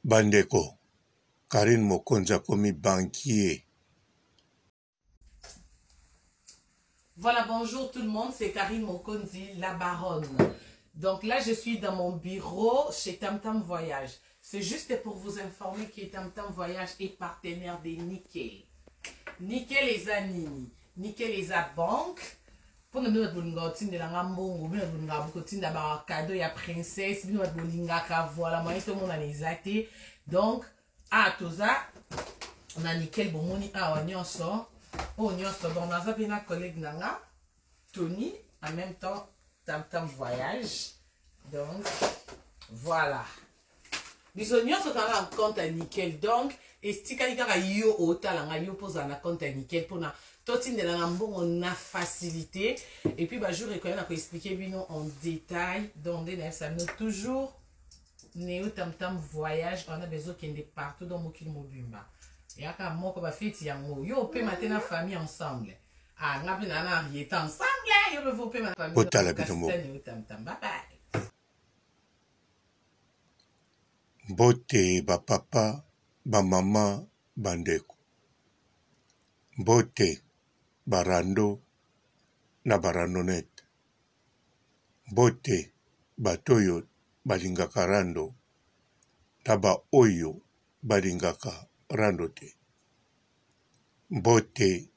Bandeko, Karine Mokonza komi banquier. Voilà, bonjour tout le monde, c'est Karine Mokonzi, la baronne. Donc là, je suis dans mon bureau chez Tam Tam Voyage. C'est juste pour vous informer que Tam Tam Voyage est partenaire de Nickel. Nickel les a nini, Nickel les a banque. Pour nous mettre bolinga otinde la ngambongo, nous bolinga bokotinda ba cadeau ya princesse, nous mettre bolinga ka voilà, moi tout le monde a les athées. Donc à tout ça, on a Nickel bomoni a nyonso. Oh nyonso donc on a zappé na collègue nanga Tony en même temps Tam Tam Voyage. Donc voilà. Biso nyonso tanga en compte à Nickel donc et stika likaka yo otalanga yo posa na compte à Nickel pour na totindela na mbongo na facilité et puis bah je reconnais na ko expliquer bino en détail donc des ça nous toujours Néo Tam Tam Voyage on a besoin qu'il y ait partout dans mokili mobimba yaka moko ba fiti yango yo pe matin famille ensemble ah ngapi na na riet ensemble yo be vous pe ma famille Otala bitomo. Tam Tam bye bye. Mbote ba papa, ba mama, bandeko. Mbote barando na barandonete. Mbote batoyo balingaka rando na ba oyo balingaka rando te. Mbote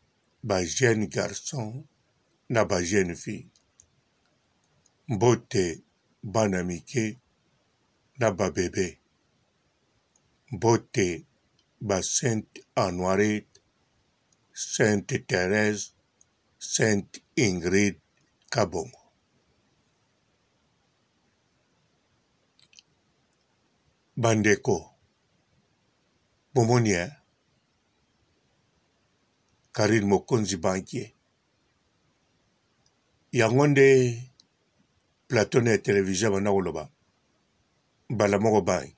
ba jeune garçon na ba jeune fille. Mbote bana mike na ba bébé. Mbote ba Sainte Honorette, Sainte Thérèse, Sainte Ingrid Kabongo. Bandeko, bomoni Karine Mokonzi banquier. Yango nde plateau na télévision bana koloba. Mbala moko banki.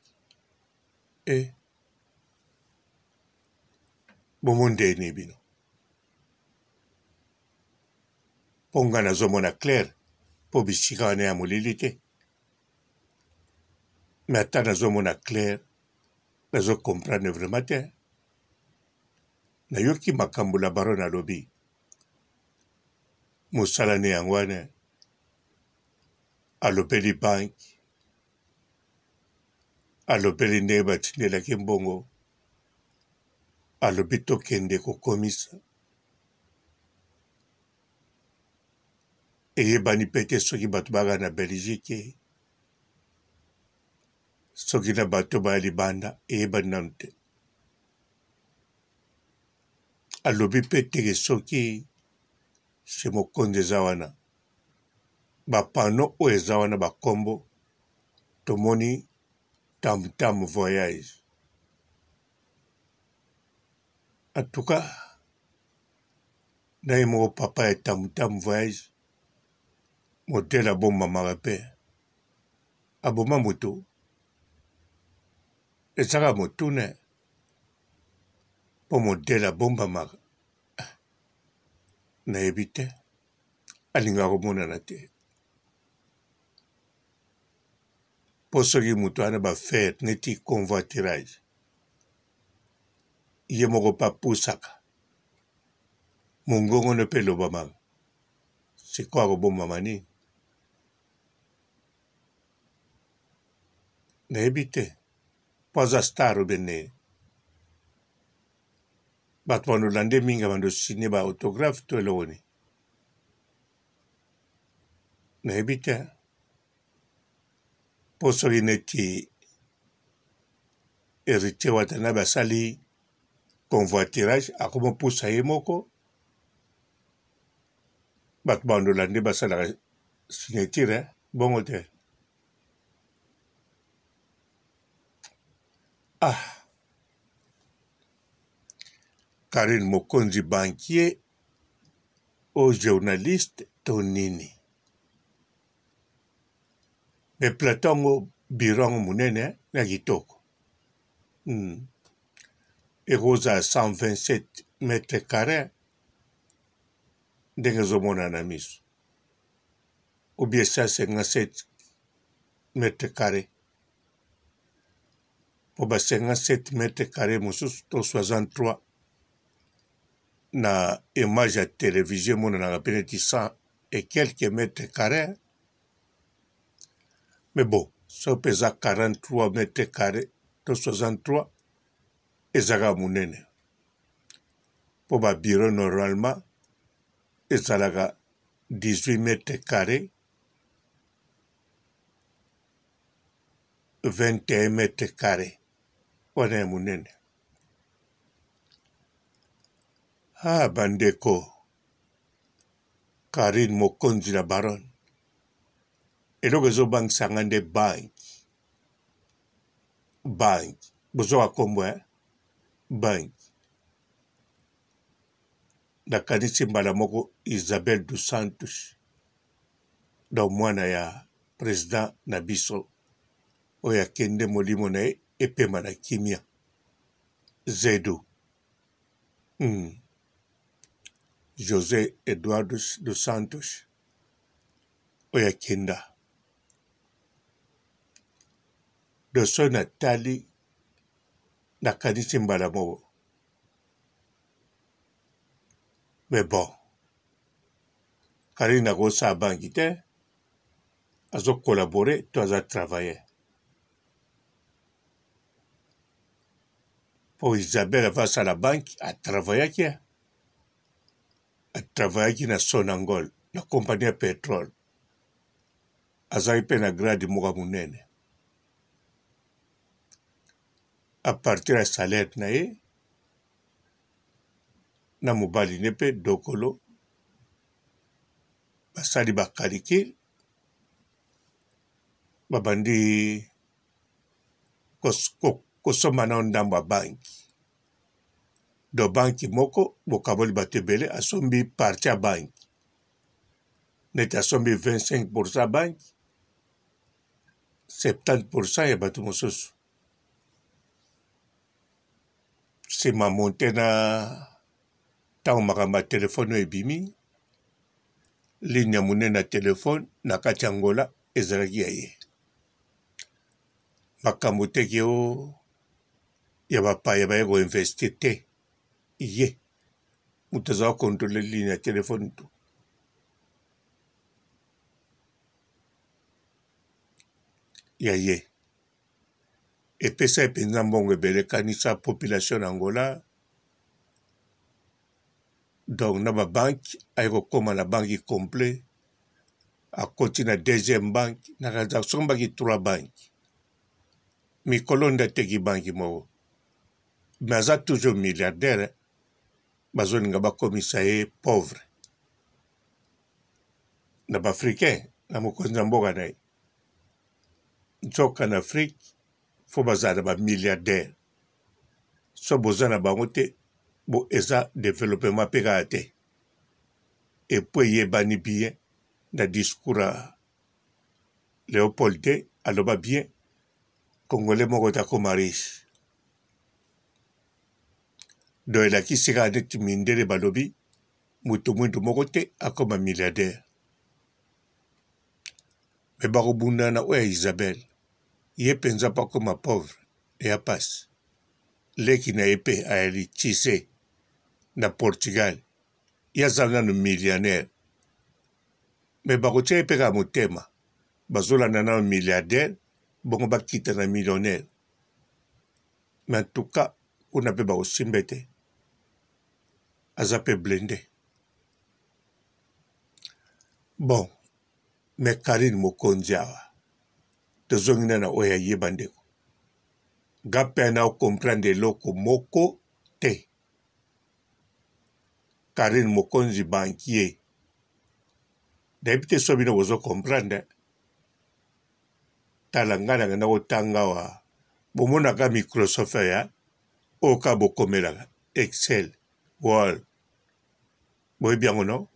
Bomonde ni bino. Ponga nazomona clair po bisika wana ya molili te. Mais ata nazomona clair nazo comprendre vraiment te. Nayoki makambo la baron alobi. Mosala ne yango wana alobeli banki. Alobeli nde batindelaki mbongo. Alobi tokende kokomisa. Eyebani pete soki bato baga na Belgique. Soki na bato baya libanda eyebani nanu te. Alobi pete soki chez Mokonzi eza wana. Bapano oyo eza wana bakombo tomoni Tam Tam Voyage. En tout cas, naye moko papa ya Tam Tam Voyage modèle abomba marape. Aboma moto. Ezaka motune. Po modèle abomba mara. Nayebi te. Alinga komonana te. Po soki moto wana ba faire neti convoiturage. Ye moko pa pusaka. Mongongo ne pe loba mama. C'est quoi kobomba mani? Nayebi te. Po aza star bene. Bato banolande mingi bando signé ba autographe to eloni. Nayebi te. Po soki neti héritier Watanabe asali convoiturage akomo pusa ye moko. Bato banolande basalaka signature bongo te. Karine Mokonzi banquier au journaliste tonini. Me platongo birongo munene na kitoko. Eroza 127 mètres carrés. Ndenge zomona na miso. Ou bien 157 mètres carrés. pour 57 mètres carrés, 63 na image à télévision, mon a rappelé 100 et quelques mètres carrés. Mais bon, ça pesa 43 mètres carrés, 63 et ça munene. Pour ma bureau normalement, et ça 18 mètres carrés, 21 mètres carrés. On est munene. Ah, bandeko, Karine Mokonzi la baronne. Et donc, ils ont banque sangande banque. Banque. Besoin à combien? Banque. Na kanisi mbala moko Isabelle dos Santos. Donc, mwana ya président na biso. Oya kende molimo na ye, epema na kimia. Zedo. José Eduardo dos Santos. Oya kenda. Doso Nathalie na kanisi mbala moko. Mais bon, Karine a gossé à banque, a collaboré, toi a travaillé. Pour Isabelle, face à la banque, a travaillé qui? A travaillé qui na Sonangol, la compagnie de pétrole. A zaipé na grade Mouramounene. À partir de salaire nae, na mobali nepe dokolo, basali bakaliki, babandi kosoma na ndamba banki. Do banki moko, bokaboli batebele, asombi parti a banki. Neti asombi 25% banki, 70% ya batu mosusu. Si ma monte na tango makamba telefone ebimi, ligne ya munene na telefone na kati ya Angola ezalaki ya ye. Makambo teki o ya bapaya baye koinvesti te ye. Mutu aza kontrole ligne ya telefone tu. Ya ye. Epesa epenza mbongo ebele kanisa population na Angola. Donc na ba banque aye kokoma na banki complet. A koti na deuxième banque na kaza sombaki 3 banques. Mikolo nda teki banki moko. Mais aza toujours milliardaire. Bazoninga bakomisa ye pauvre. Na ba africain na mokonzi na mboka na ye. Nzoka na Afrique faut bazala ba milliardaire. So bozana bango te bo eza développement pe kaka te. Et puis yebani bien na discours a Léopold te aloba bien Congolais moko takoma riche. Do elakisi kaka neti mindele balobi mutu mwindu moko te akoma milliardaire. Me bakobunda na oya Isabelle ye penza pa koma pauvre eya pasi. Leki na ye pe ayali tise na Portugal ye azali nanu millionnaire. Me bakotia ye pe kaka motema bazolanda nanu milliardaire bongo bakita na millionnaire. Mais en tout cas kuna pe bakosimba te aza pe blende. Bon, me Karine Mokonzi awa tozongi na oya yeba ndeko. Gape na comprendre eloko moko te. Karine Mokonzi banquier. Dayebi te so bino bozo comprendre. Talangana ngana kotanga wa bomonaka Microsoft ya oka bokomelaka Excel, Word. Boyebi yango no?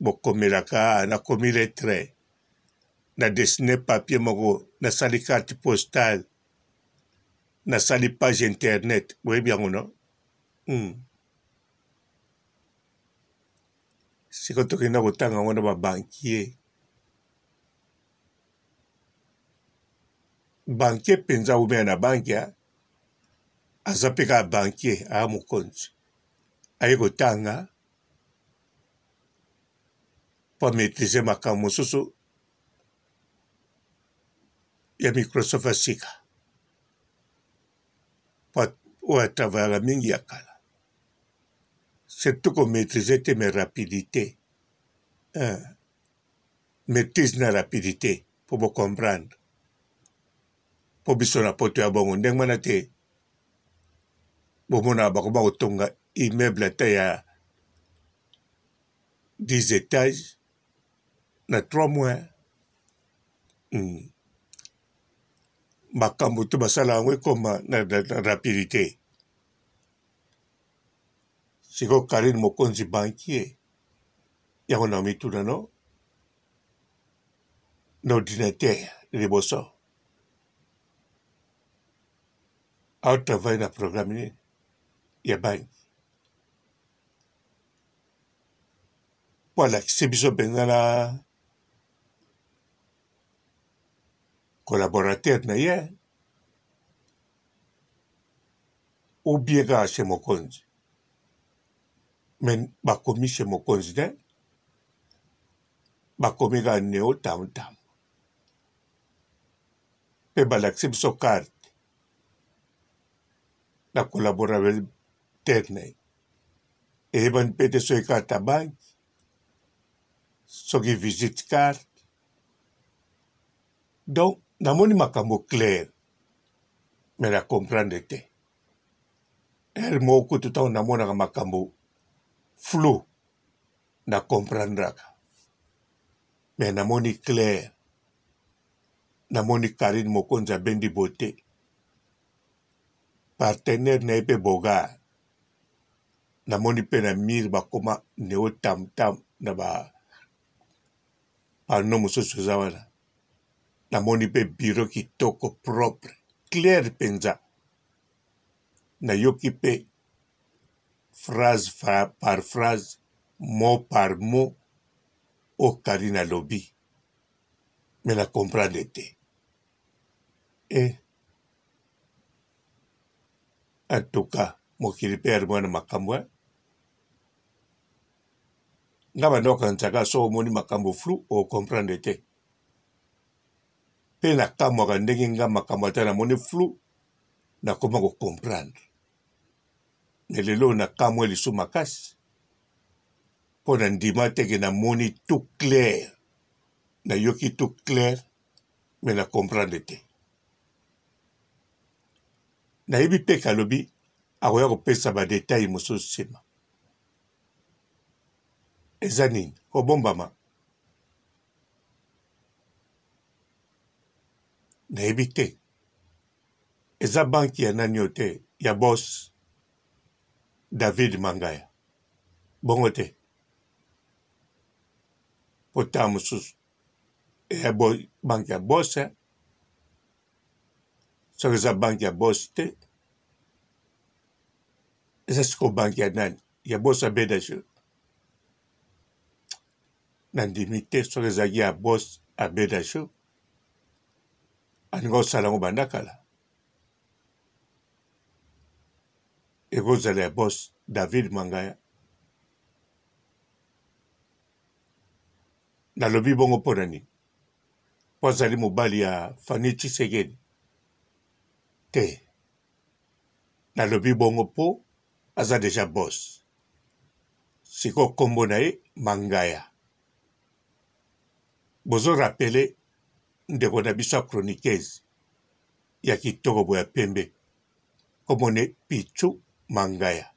Bokomelaka na komi lettre. Na dessiner papier moko na sali carte postale. Na sali page internet. Boyebi yango no? Siko tokenda kotanga wana ba banquier. Banquier penza oubien na banque ya aza mpe kaka banquier aya mokonzi aye kotanga mpo amaîtrise makambo mosusu ya Microsoft ya sika oyo atravayaka mingi ya kala surtout komaîtrise te me rapidité maîtrise na rapidité mpo bocomprendre mpo biso na poto ya bongo ndenge wana te bomonaka bakoma kotonga immeuble ata ya 10 étages na 3 mois makambo to basala yango ekoma na rapidité sikoyo Karine mokonzi banquier yango na mituna no na ordinateur liboso aotravaille na programme nini ya banki mpo alakisi biso mpenza na collaborateur na ye ou bien kaka chez mokonzi me bakomi chez mokonzi te bakomi kaka neo tamtam mpe balakisi biso carte na collaborateur na ye eyebani mpe te soki carte ya banki soki visite carte donc namoni makambo clair me na comprendre te ere moko kutu ntango namonaka makambo flou na comprendraka me namoni clair namoni Karine mokonzi abendi bote partenaire na ye mpe bogar namoni mpe na mire bakoma neo tamtam na bapano mosusu eza wana namoni mpe biro kitoko propre clair mpenza nayoki mpe phrase par phrase mot par mot o Karine alobi me na comprendre te en tout cas mokili mpe ari mwana makambo nga banda okanisaka so omoni makambo flou ocomprendre te mpe nakamwaka ndenge nga makambo ata namoni flou nakoma kocomprendre me lelo nakamwa lisu makasi mpo na ndima teke namoni tout clair nayoki tout clair me na comprendre te nayebi mpe kalobi akoya kopesa badetail mosusu nsima eza nini kobombama nayebi te eza banki ya nani yo te ya boss David Mangaya bongo te po taa mosusu eya banki ya boss soki eza banki ya boss te eza siko banki ya nani ya boss abedajo nandimi te soki ezalaki ya boss abedajo alingi osala yango banda kala ekozala ya boss David Mangaya nalobi bongo mpo na nini mpo azali mobali ya Fani Tshisekedi te nalobi bongo mpo aza deja boss siko kombo na ye Mangaya bozo rapele ndeko na biso ya chroniqueuse ya kitoko boya pembe kombo ne Pichu Mangaya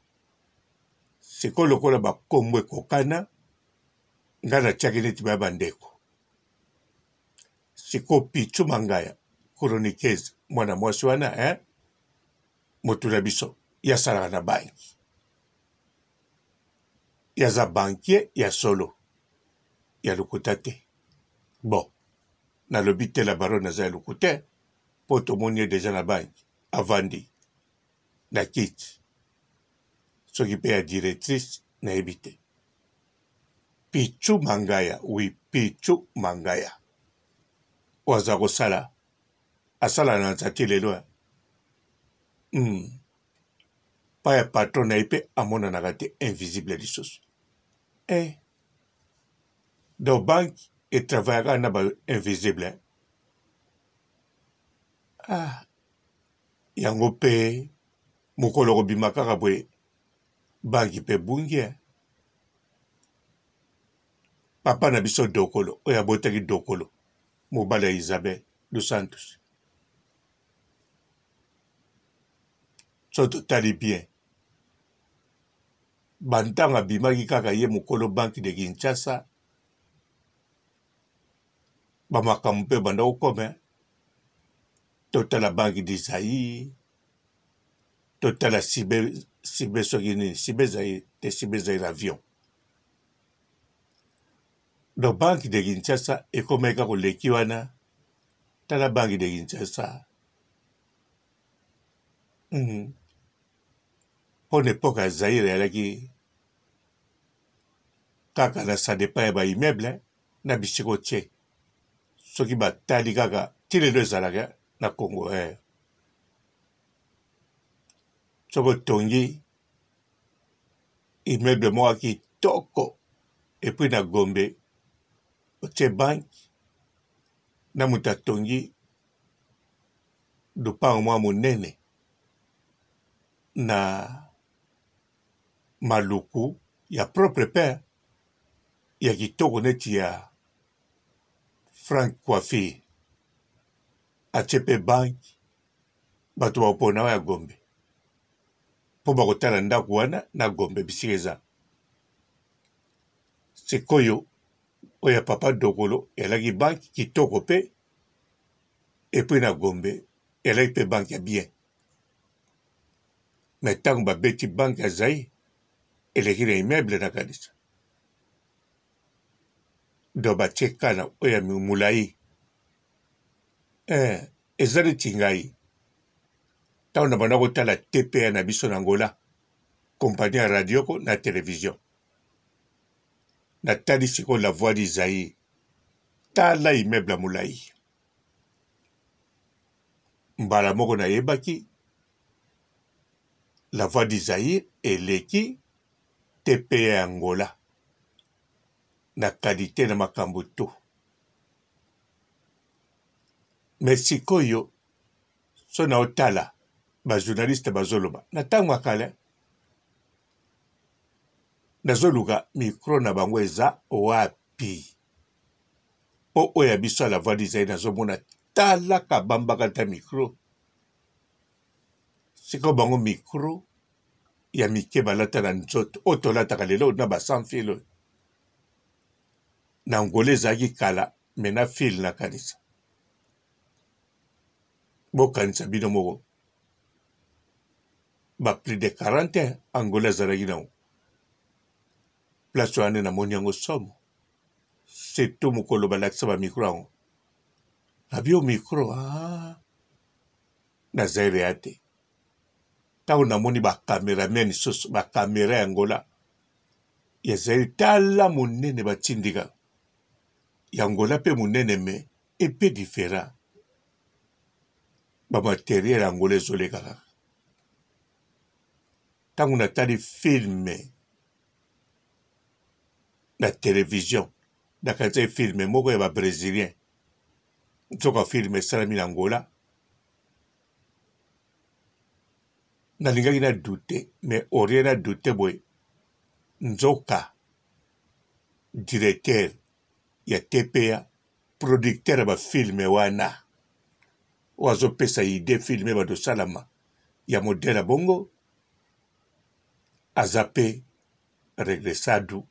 siko lokola bakombo ekokana nga natiaki neti baya bandeko siko Pichu Mangaya chroniqueuse mwana mwasi wana motu na biso yasalaka na banki yaza banquier ya solo ya lokuta te bon nalobi te la baronne aza ya lokuta mpo tomoni ye deja na banki avandi na kiti soki mpe ya directrice nayebi te Pichu Mangaya oui Pichu Mangaya oyo aza kosala asala na nzati lelo pa ya patron na ye mpe amonanaka te invisible lisusu. Donc banque etravaillaka na ba-invisible. Yango mpe mokolo kobima kaka boye banki mpe bungi. Papa na biso Dokolo oyo abotaki Dokolo mobali ya Isabel dos Santos. So totali bien bantanga bimaki kaka ye mokolo banki de Kinshasa bamakambo mpe banda kokome totala banki d'Isaïe totala sibe soki nini sibe ezali avion. Donc banki de Kinshasa ekomeka koleki wana tala banki de Kinshasa. Pon époque ya Zaire yalaki kaka na sa depa ya baimmeuble na bisiko tie soki batali kaka ti lelo ezalaka na Congo. Soko tongi immeuble moko kitoko epuis na Gombe otie banki na moto atongi lupango mwa monene na maluku ya propre père ya kitoko neti ya Frank Coiffure atie mpe banki bato bakopona wa ya Gombe mpo bakotala ndako wana na Gombe bisika eza. Sikoyo oyo ya papa Dokolo elaki banki kitoko mpe epuis na Gombe elaki mpe banki ya bien. Me ntango babeti banki ya Zaire eleki na immeuble na kanisa. Do batie kana oyo ya molai. Eza neti ngai ntango na banda kotala TPA na biso na Angola kompani ya radio na télévision natali sikoyo la voix d'Isaïe tala immeuble ya molai. Mbala moko nayebaki la voix d'Isaïe eleki TPA ya Angola na qualité na makambo to. Mais sikoyo so na otala bajournaliste bazoloba na ntango ya kale nazoluka mikro na bango eza wapi po oyo ya biso ya la voix d'Isaïe nazomona talaka bambaka ta mikro. Sikoyo bango mikro ya mike balata na nzoto oyo tolataka lelo na basanfile oyo na Angola ezalaki kala me na file na kanisa. Bokanisa bino moko ba plus de 40 Angola ezalaki nango place wana namoni yango somo surtout mokolo balakisa bamikro yango nabio mikro na Zaire ya te ntango namoni bakameramen lisusu bakamera ya Angola ya Zaire tala monene batindika ya Angola mpe monene me epe différent bamateriel ya Angola ezoleka kaka. Ntango natali filme na télévision nakanisa filme moko ya babrésilien nzoka filme esalami na Angola nalingaki na dute mais orie na dute boye nzoka directeur ya TPA producteur ya bafilme wana oyo azopesa ide filme badosalama ya modele bongo aza mpe Regresadu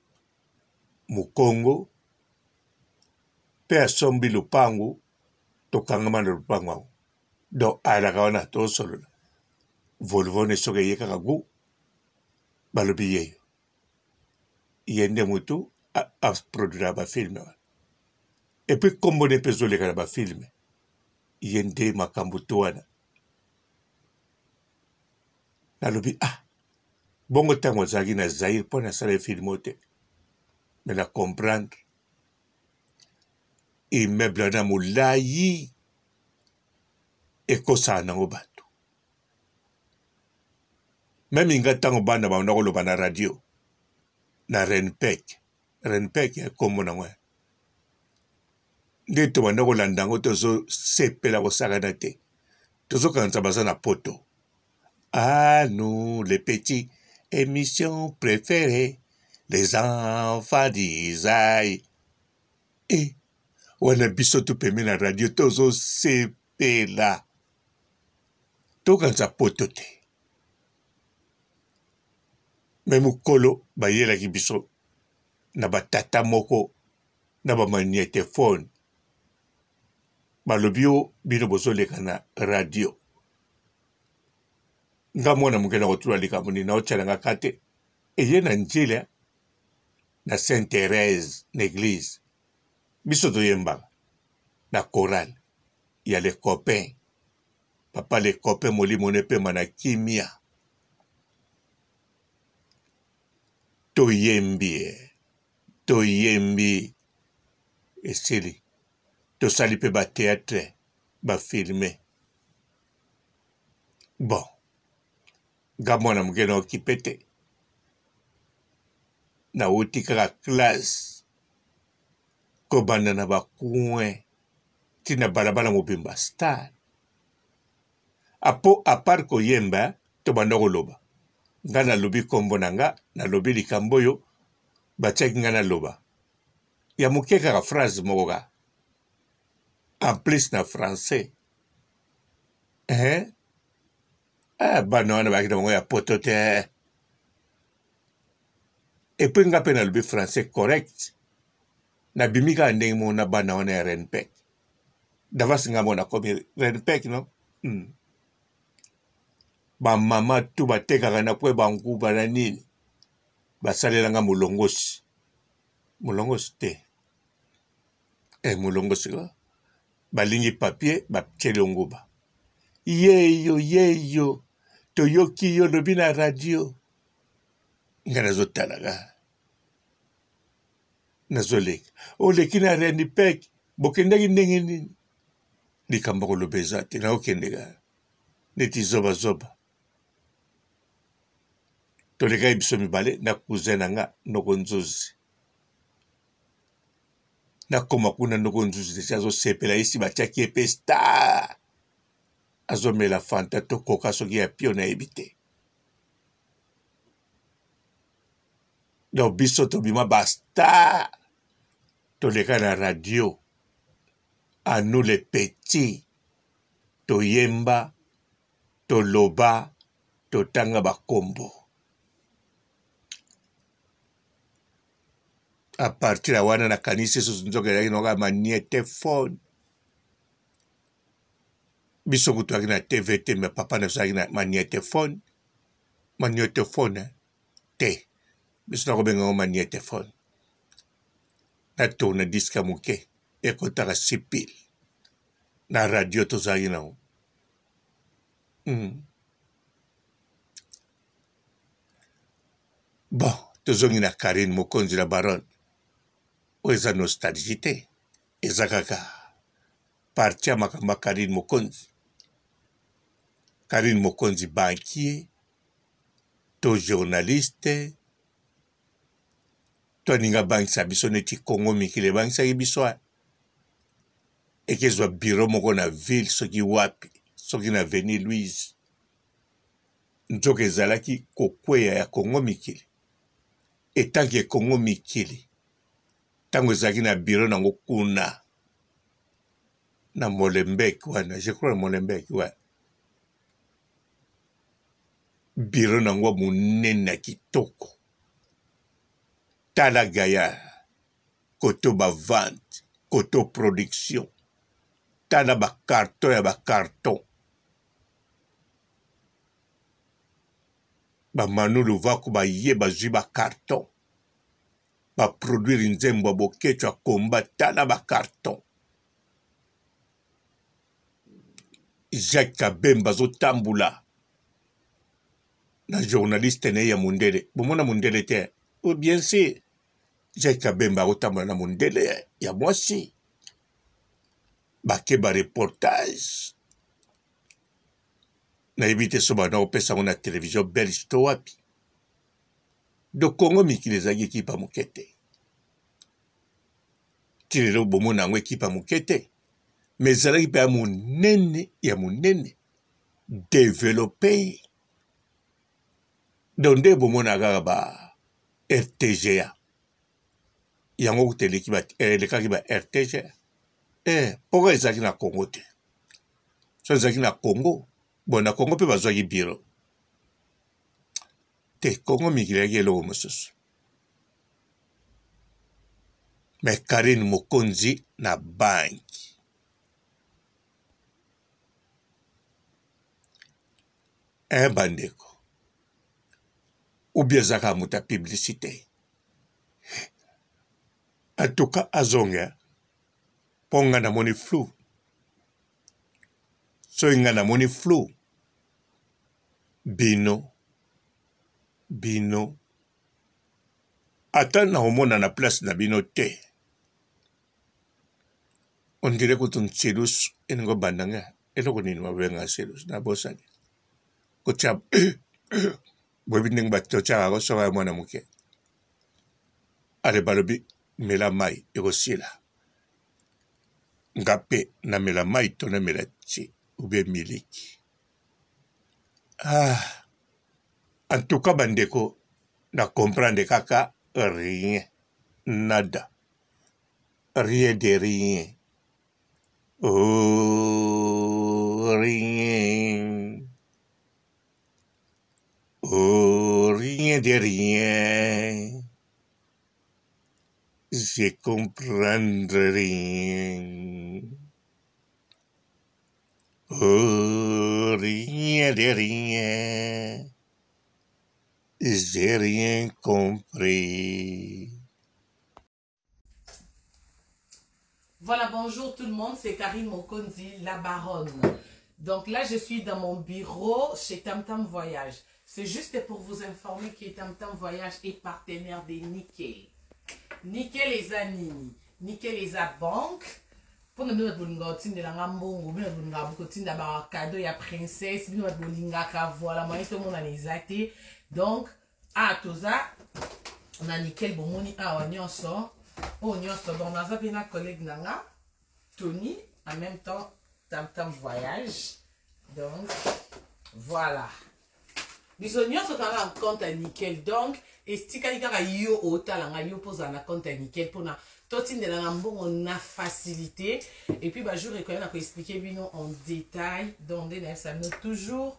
Mukongo mpe asombi lupango tokangama na lupango yango donc ayalaka wana tosolola volvo ne soki eye kaka gu balobi yeyo ye nde motu aproduira bafilme wana epuis kombo ne mpe ezoleka na bafilme ye nde makambo to wana nalobi bongo ntango azalaki na Zaire mpo nasala filme o te me na comprendre immeuble wana molai ekosala nango bato Même inga tango bana ba ndako loba na radio. Na Renpek. Renpek ya kombo na ngwe. Nde to banda kolanda ngo tozo sepela kosakana te. Tozo kanisa baza na poto. Ah, nous, les petits, émission préférée, les enfants d'Isaïe. Et, wana biso to peme na radio tozo sepela. To kanisa poto te. Memu kolo ba yelaki biso na batata moko na ba magnétophone. Balobi yo bino bozoleka na radio. Nga mwana muke na kotula likambo nini naotala kate eye na njila na Sainte Thérèse na église biso toyembaka na chorale ya les copains papa les copains molimo ne pema na kimia toyembi esili tosali pe ba théâtre ba filmer bon nga mwana muke na okipe te na uti kaka classe kobanda na bakouin tina balabala mobimba star apo apart koyemba tobanda koloba nga nalobi kombo na nga nalobi likambo oyo batiaki nga naloba ya moke kaka phrase moko ka en plus na français bana wana bakita bango ya poto te epui nga mpe nalobi français correct nabimi kaka ndenge moko na bana wana ya Renpek davasi nga mona komi Renpek no bamama tu batekaka na kwe banguba na nini basalelanga molongosi te molongosi ko balingi papier batieli nguba yeyo toyoki yo lobi na radio nga nazotalaka nazoleka oleki na Renpek bokendaki ndenge nini likambo koloba eza te naokendeka neti zobazoba tolekaki biso mibale na cousin na nga noko nzuzi nakoma kuna noko nzuzi deja azosepela esi batiaki ye mpe star azomela fanta tokoka soki ya pio nayebi te donc biso tobima bastar toleka na radio à nous les petits toyemba toloba totanga bakombo à partir ya wana nakanisi susu nzokelaki noka magnétophone biso kutu aki na tv te me papa na biso aki na magnétophone te biso nakobenga ngo magnétophone natourna diska moke ekotaka sipil na radio tozalaki nango bon tozongi na Karine mokonzi na baronne oyo eza nostalgie te eza kaka parti ya makambo ya Karine mokonzi banquier to journaliste to aninga bangisa biso neti Congo mikili ebangisaki biso ekezwa biro moko na ville soki wapi soki na Avenue Louise nzoka ezalaki kokweya ya Congo mikili etanki Congo mikili tango ezalaki na biro nango kuna na Molenbeek wana je crois na Molenbeek wana biro nango monene na kitoko tala gaya koto bavante koto production tala bakarton ya bakarton bamanu luvaku baye bazwi bakarton baproduire nzembo ya bokecho ya komba tala bakarton Jacques Kabemba azotambula na journaliste na ye ya mundele bomona mundele te bien sûr Jacques Kabemba azotambula na mundele ya mwasi bake ba reportage na éviter soba na opesa na télévision belge to wapi. Do Congo mikili ezalaki ekipa moke te. Ti lelo bomona yango ekipa moke te. Mais ezalaki mpe ya monene développé. Donc nde bomona kaka ba RTGA. Yango kuteleki elekaki ba RTGA. Pourquoi ezalaki na Congo te? So ezalaki na Congo. Bon, na Congo mpe bazwaki biro. Te Congo mikili yaki eloko mosusu. Mais Karine Mokonzi na banki. Bandeko. Ou bien zaka muta publicité. En tout cas, azonga. Ponga na moni flou. So inga na moni flou. Bino. Ata na homona na place na bino te. On dirait que ton selus engo bandanga. Eloko nini mabenga selus na bosani. Ko chab. Bobi ning ba to cha ko so mwana muke. Ale balobi mela mai ekosila. Ngape na mela mai to na mela chi ube miliki. En tout cas, bandeko, na comprendre kaka rien. Nada. Rien de rien. Oh, rien. Oh, rien de rien. Je comprends rien. Oh, rien de rien. J'ai rien compris. Voilà, bonjour tout le monde, c'est Karine Mokonzi, la baronne. Donc là, je suis dans mon bureau chez Tam Tam Voyage. C'est juste pour vous informer que Tam Tam Voyage est partenaire de Nickel. Nickel les anini, Nickel les a banque. Pour nous mettre bolinga de la ngambongo, nous bolinga beaucoup d'abord cadeau ya princesse, nous mettre bolinga voilà, moi tout le monde a les athées. Donc tout ça, on a Nickel bomoni on y en sort. Oh, donc on a zappé notre collègue Nanga, Tony, en même temps Tam Tam Voyage. Donc voilà. Nous avons un compte à Nickel. Donc, et si quelqu'un a eu au talent, il pose un compte à Nickel pour na totine de la on a facilité. Et puis, je reconnais qu'on expliquer en détail. Donc, ça nous toujours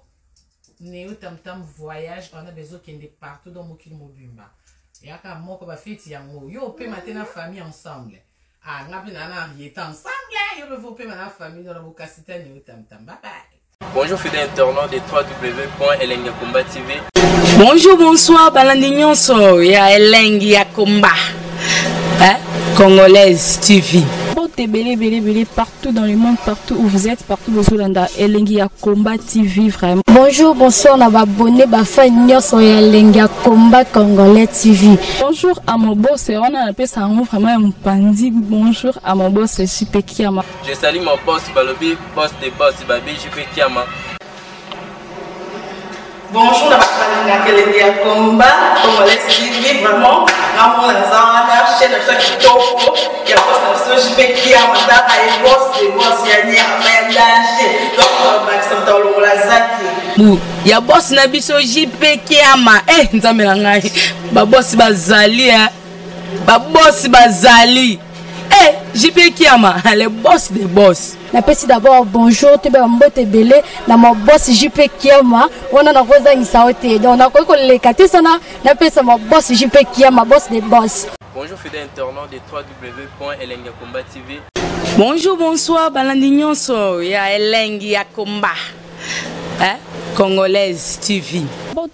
Néo Tam Tam Voyage. On a besoin qu'il y ait partout dans mon Mobimba. Et à quand moi, comme fait, il y a un yo peut mater la famille ensemble. Ah, on a bien ensemble. Yo peut vous payer ma famille dans la bocasita Néo Tam Tam. Bye bye. Bonjour fidèles internautes de www.elengia TV. Bonjour, bonsoir, balandinyon so, ya Elengi ya Komba, Congolaise TV. Belé partout dans le monde, partout où vous êtes, partout où vous êtes, Elengi ya Komba TV vraiment. Bonjour, bonsoir, na abonné fan nyonso ya Elengi ya Komba Congolais TV. Bonjour à mon boss, on a appelé ça vraiment un pandi. Bonjour à mon boss, JP Kiama. Je salue mon boss Balobi, boss de boss Babi, JP Kiama. Bonjour, la Elengi ya Komba Congolais TV vraiment. Amour na zana chaîne de ça qui topo, il y a pas de JP Kiama, ta ay boss de boss ya ni amandaje. Donc Maxime Tolo la zaki. Ya boss na biso JP Kiama. Nzambe na ngai. Ba boss bazali ba boss bazali. JP Kiama, le boss des boss. Na pesi d'abord bonjour, te ba mbote belé na mon boss JP Kiama. On a rosa ngisaote. Donc na ko le kati sana na pesa mon boss JP Kiama, boss des boss. Bonjour fidèles internautes de www.elengia Komba TV. Bonjour, bonsoir, balandinyon so, ya Elengi ya Komba, Congolaise TV.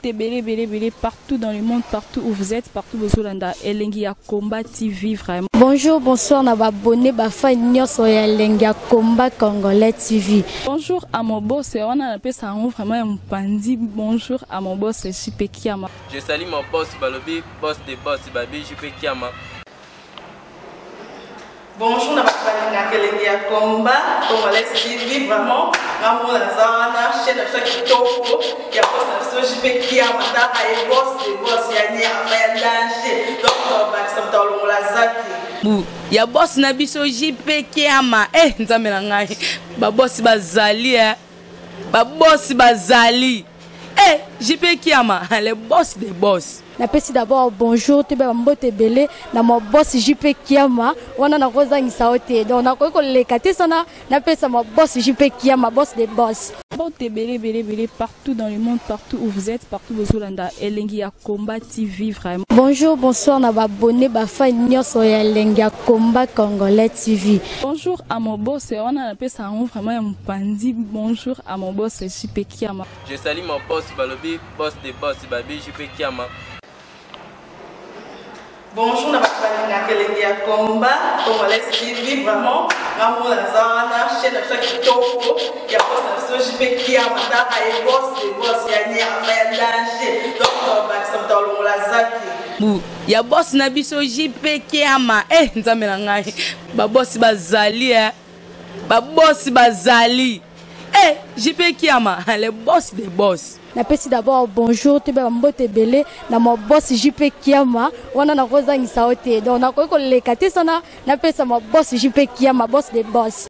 Belé partout dans le monde, partout où vous êtes, partout où vous êtes, Elengi ya Komba TV vraiment. Bonjour, bonsoir, na abonné fan nyonso ya Elengi ya Komba Congolais TV. Bonjour à mon boss, on a appelé ça vraiment un pandi. Bonjour à mon boss, JP Kiama. Je salue mon boss Balobi, boss de boss Babi, JP Kiama. Bonjour, la Elengi ya Komba Congolais TV vraiment. Amour na zana chaîne na biso kitoko ya boss na biso JP Kiama taka e boss de boss ya nyama ya danger donc bakisa mtalongola zaki ya boss na biso JP Kiama nzambe na ngai ba boss bazali ba boss bazali JP Kiama le boss des boss. Napesi d'abord bonjour te ba mbote belé na mo boss JP Kiama wana na kozangisa ote donc na ko leka te sana napesa mo boss JP Kiama boss des boss. Mbote belé partout dans le monde, partout où vous êtes, partout où vous êtes, Elengi ya Combat TV vraiment. Bonjour, bonsoir na ba abonné ba fan nyonso ya Elengi ya Combat Congolais TV. Bonjour à mon boss, on a appelé ça vraiment un pandi. Bonjour à mon boss JP Kiama. Je salue mon boss Balobi, boss des boss Babi JP Kiama. Bonjour, na bakani Elengi ya Combat Congolais TV vraiment ngamo na zana chaîne na biso kitoko ya boss na biso JP Kiama taka e boss de boss ya nyama ya danger donc bakisa mtalongola zaki ya boss na biso JP Kiama nzambe na ngai ba boss bazali ba boss bazali JP Kiama le boss des boss. Napesi d'abord bonjour te ba mbote belé na mo boss JP Kiama wana na kozangisa ote donc na ko leka te sana napesa mo boss JP Kiama boss des boss.